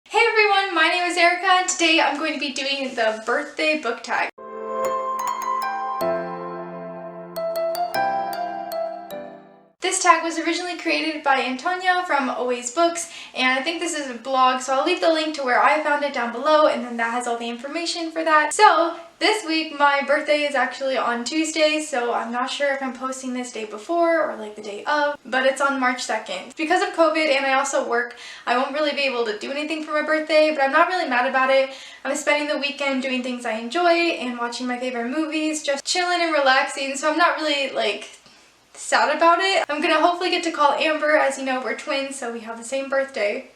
Hey everyone, my name is Erica and today I'm going to be doing the birthday book tag. This tag was originally created by Antonia from Always Books, and I think this is a blog, so I'll leave the link to where I found it down below, and then that has all the information for that. So this week my birthday is actually on Tuesday, so I'm not sure if I'm posting this day before or like the day of, but it's on March 2nd. Because of COVID and I also work, I won't really be able to do anything for my birthday, but I'm not really mad about it. I'm spending the weekend doing things I enjoy and watching my favorite movies, just chilling and relaxing, so I'm not really sad about it. I'm gonna hopefully get to call Amber. As you know, we're twins, so we have the same birthday.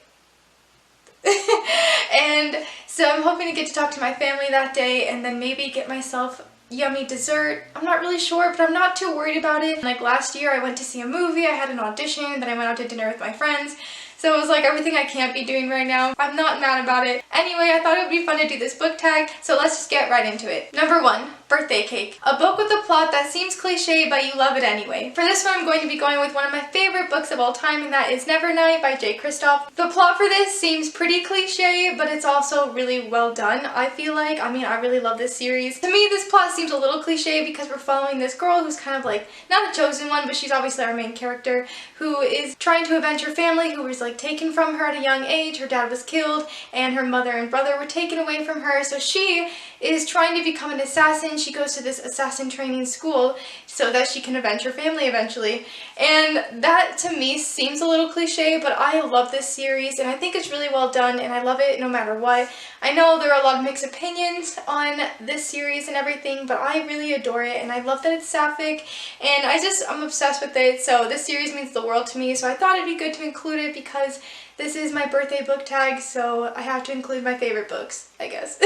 And so I'm hoping to get to talk to my family that day and then maybe get myself yummy dessert. I'm not really sure, but I'm not too worried about it. Like last year I went to see a movie, I had an audition, then I went out to dinner with my friends. So it was like everything I can't be doing right now. I'm not mad about it. Anyway, I thought it would be fun to do this book tag, so let's just get right into it. Number 1, birthday cake. A book with a plot that seems cliche, but you love it anyway. For this one, I'm going to be going with one of my favorite books of all time, and that is Nevernight by J. Kristoff. The plot for this seems pretty cliche, but it's also really well done, I feel like. I mean, I really love this series. To me, this plot seems a little cliche because we're following this girl who's kind of like, not a chosen one, but she's obviously our main character, who is trying to avenge her family, who was taken from her at a young age. Her dad was killed and her mother and brother were taken away from her, so she is trying to become an assassin. She goes to this assassin training school so that she can avenge her family eventually, and that to me seems a little cliche, but I love this series and I think it's really well done and I love it no matter what. I know there are a lot of mixed opinions on this series and everything, but I really adore it and I love that it's sapphic and I'm obsessed with it, so this series means the world to me, so I thought it'd be good to include it because this is my birthday book tag, so I have to include my favorite books, I guess.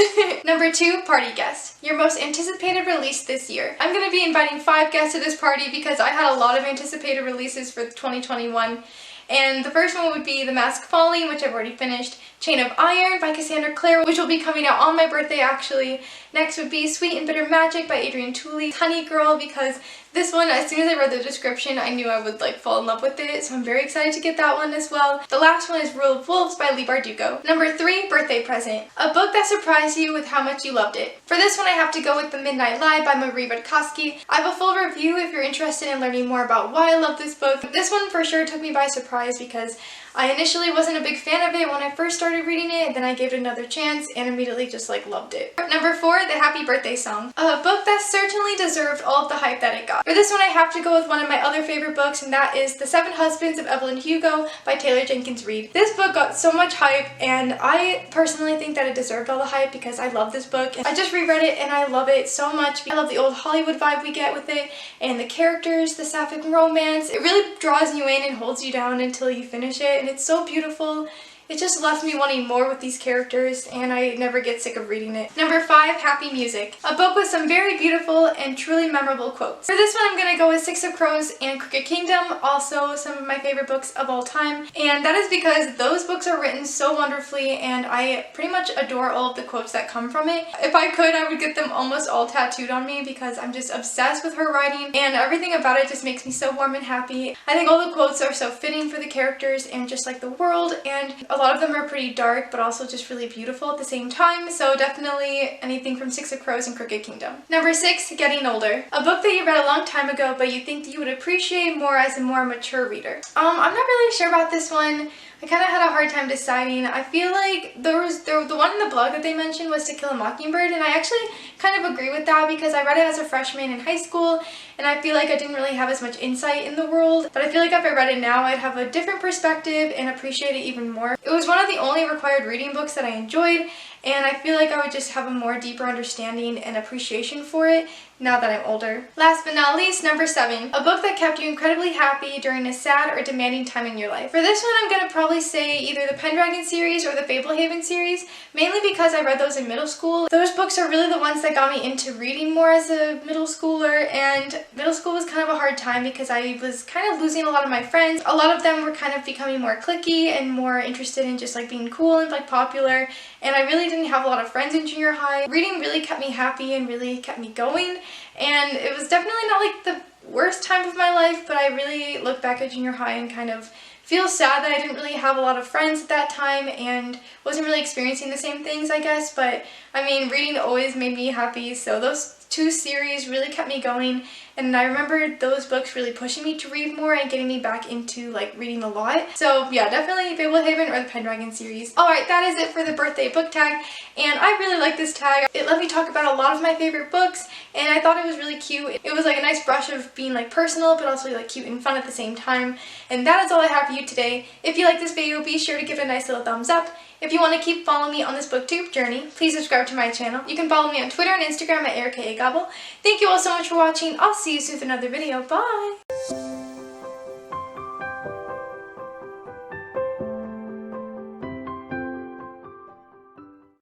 Number 2, party guest. Your most anticipated release this year. I'm going to be inviting 5 guests to this party because I had a lot of anticipated releases for 2021. And the first one would be The Mask Falling, which I've already finished. Chain of Iron by Cassandra Clare, which will be coming out on my birthday actually. Next would be Sweet and Bitter Magic by Adrienne Tooley. Honey Girl, because this one, as soon as I read the description, I knew I would fall in love with it, so I'm very excited to get that one as well. The last one is Rule of Wolves by Leigh Bardugo. Number 3, birthday present. A book that surprised you with how much you loved it. For this one, I have to go with The Midnight Lie by Marie Budkowski. I have a full review if you're interested in learning more about why I love this book. This one for sure took me by surprise because I initially wasn't a big fan of it when I first started reading it, then I gave it another chance and immediately just loved it. Number 4, The Happy Birthday Song. A book that certainly deserved all of the hype that it got. For this one, I have to go with one of my other favorite books, and that is The 7 Husbands of Evelyn Hugo by Taylor Jenkins Reid. This book got so much hype, and I personally think that it deserved all the hype because I love this book. I just reread it and I love it so much. I love the old Hollywood vibe we get with it, and the characters, the sapphic romance. It really draws you in and holds you down until you finish it, and it's so beautiful. It just left me wanting more with these characters, and I never get sick of reading it. Number 5, Happy Music. A book with some very beautiful and truly memorable quotes. For this one, I'm going to go with Six of Crows and Crooked Kingdom, also some of my favorite books of all time, and that is because those books are written so wonderfully, and I pretty much adore all of the quotes that come from it. If I could, I would get them almost all tattooed on me because I'm just obsessed with her writing, and everything about it just makes me so warm and happy. I think all the quotes are so fitting for the characters and just the world, and a lot of them are pretty dark but also just really beautiful at the same time, so definitely anything from Six of Crows and Crooked Kingdom. Number 6, Getting Older. A book that you read a long time ago but you think that you would appreciate more as a more mature reader. I'm not really sure about this one. I kind of had a hard time deciding. I feel like the one in the blog that they mentioned was To Kill a Mockingbird, and I actually kind of agree with that because I read it as a freshman in high school and I feel like I didn't really have as much insight in the world, but I feel like if I read it now I'd have a different perspective and appreciate it even more. It was one of the only required reading books that I enjoyed, and I feel like I would just have a more deeper understanding and appreciation for it now that I'm older. Last but not least, number 7, a book that kept you incredibly happy during a sad or demanding time in your life. For this one, I'm gonna probably say either the Pendragon series or the Fablehaven series, mainly because I read those in middle school. Those books are really the ones that got me into reading more as a middle schooler, and middle school was kind of a hard time because I was kind of losing a lot of my friends. A lot of them were kind of becoming more cliquey and more interested in just being cool and popular, and I really didn't have a lot of friends in junior high. Reading really kept me happy and really kept me going, and it was definitely not the worst time of my life, but I really look back at junior high and kind of feel sad that I didn't really have a lot of friends at that time and wasn't really experiencing the same things, I guess, but I mean, reading always made me happy, so those two series really kept me going, and I remember those books really pushing me to read more and getting me back into like reading a lot. So yeah, definitely Fablehaven or the Pendragon series. Alright, that is it for the birthday book tag, and I really like this tag. It let me talk about a lot of my favorite books, and I thought it was really cute. It was like a nice brush of being like personal but also like cute and fun at the same time. And that is all I have for you today. If you like this video, be sure to give it a nice little thumbs up. If you want to keep following me on this booktube journey, please subscribe to my channel. You can follow me on Twitter and Instagram at ErikaAGobble. Thank you all so much for watching. I'll see you soon with another video. Bye!